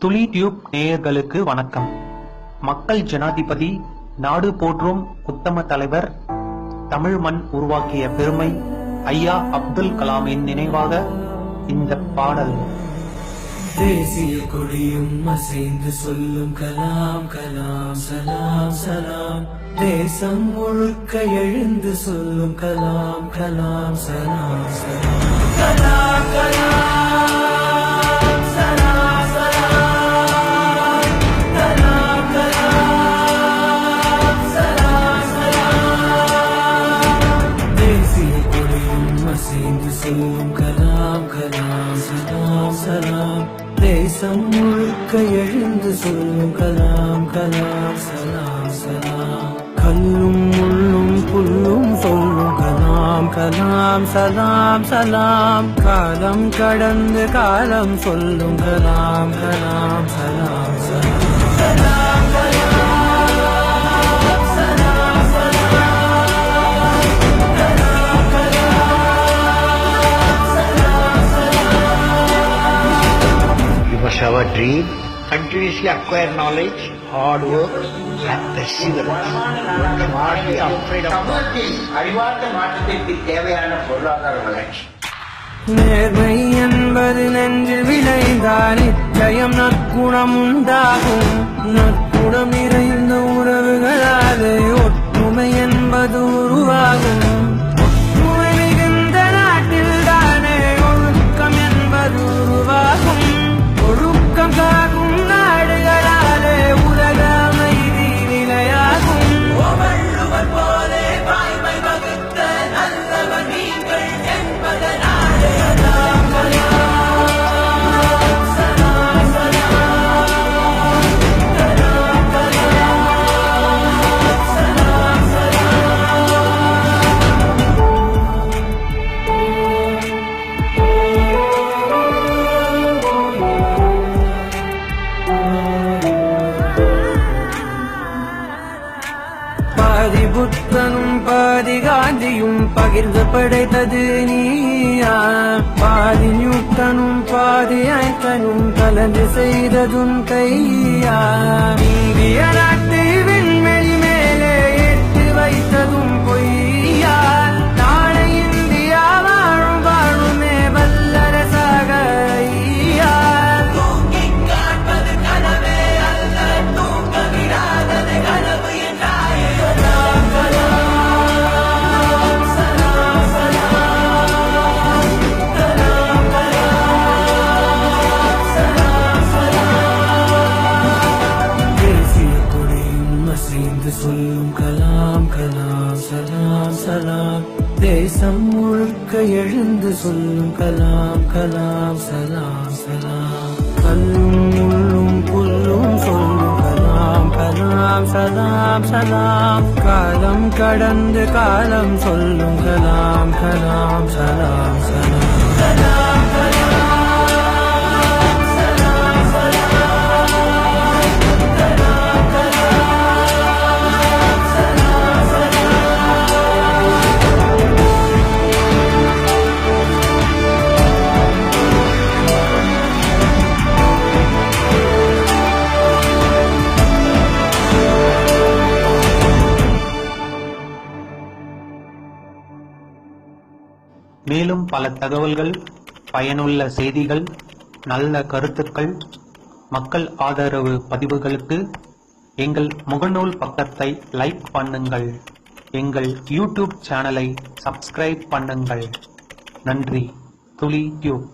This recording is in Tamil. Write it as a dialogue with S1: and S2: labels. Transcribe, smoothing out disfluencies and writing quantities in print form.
S1: துளி டியூப் நேயர்களுக்கு வணக்கம். மக்கள் ஜனாதிபதி, நாடு போற்றும் உத்தம தலைவர், தமிழ் மண் உருவாக்கிய பெருமை ஐயா அப்துல் கலாமின் நினைவாக இந்த பாடல்.
S2: தேசிய கொடியும் அசைந்து சொல்லும் கலாம் கலாம் சலாம் சலாம். தேசம் முழுக்க எழுந்து சொல்லும் கலாம் கலாம் சலாம் சலாம். கலாம் கலாம் சலாம் சலாம். கலாம் கலாம் சலாம் சலாம். தேசிய கொடியும் அசைந்து சொல்லும் கலாம் கலாம் சலாம் சலாம். தேசம் முழுக்க எழுந்து சொல்லும் கலாம் கலாம் சலாம் சலாம். கல்லும் முள்ளும் புல்லும் சொல்லும் கலாம் கலாம் சலாம் சலாம். காலம் கடந்து காலம் சொல்லும் கலாம் கலாம் சலாம் சலாம். கலாம் கலாம் சலாம் சலாம். கலாம் கலாம் சலாம் சலாம்.
S3: It was our dream, continuously acquire knowledge, hard work, and perseverance. Not be afraid of
S4: சமூகத்தில் அறிவார்ந்த மாற்றத்திற்கு தேவையான பொருளாதார வளர்ச்சி.
S2: நேர்மை என்பது நெஞ்சில் விளைந்தால் நிச்சயம் நற்குணம் உண்டாகும். நற்குணம் நிறைந்த உறவுகளாலே ஒற்றுமை என்பது உருவாகும். ஒற்றுமை மிகுந்த நாட்டில் தானே ஒழுக்கம் என்பது உருவாகும். ஒழுக்கம் காக்கும் நாடுகளாலே உலக அமைதி நிலையாகும். வள்ளுவர் போலே வாய்மை வகுத்த நல்லவர் நீங்கள் என்பதனாலே கலாம் கலாம் சலாம் சலாம். கலாம் கலாம் சலாம் பாதி புத்தனும் பாதி காந்தியும் பகிர்ந்து படைத்தது நீயா. பாதி நியூட்டனும் பாதி ஐன்ஸ்டைனும் கலந்து செய்ததும் கையா. இந்திய நாட்டை விண்வெளி மேலே ஏற்றி வைத்ததும் பொய்யா. நாளை இந்தியா வாழும் வாழுமே வல்லரசாக ஐயா. தூங்கிக் காண்பது கனவே அல்ல, தூங்க விடாதது கனவு என்றாயே. கலாம் கலாம் சலாம் சலாம். கலாம் கலாம் சலாம் சலாம். தேசிய கொடியும் அசைந்து சொல்லும் கலாம் கலாம் சலாம் சலாம். தேசம் முழுக்க எழுந்து சொல்லும் கலாம் கலாம் சலாம் சலாம். கல்லும் முள்ளும் புல்லும் சொல்லும் கலாம் கலாம் சலாம் சலாம். காலம் கடந்து காலம் சொல்லும் கலாம் கலாம் சலாம் சலாம். கலாம் கலாம் சலாம் சலாம். கலாம் கலாம் சலாம்
S1: மேலும் பல தகவல்கள், பயனுள்ள செய்திகள், நல்ல கருத்துக்கள், மக்கள் ஆதரவு பதிவுகளுக்கு எங்கள் முகநூல் பக்கத்தை லைக் பண்ணுங்கள். எங்கள் யூடியூப் சேனலை சப்ஸ்கிரைப் பண்ணுங்கள். நன்றி. துளி டியூப்.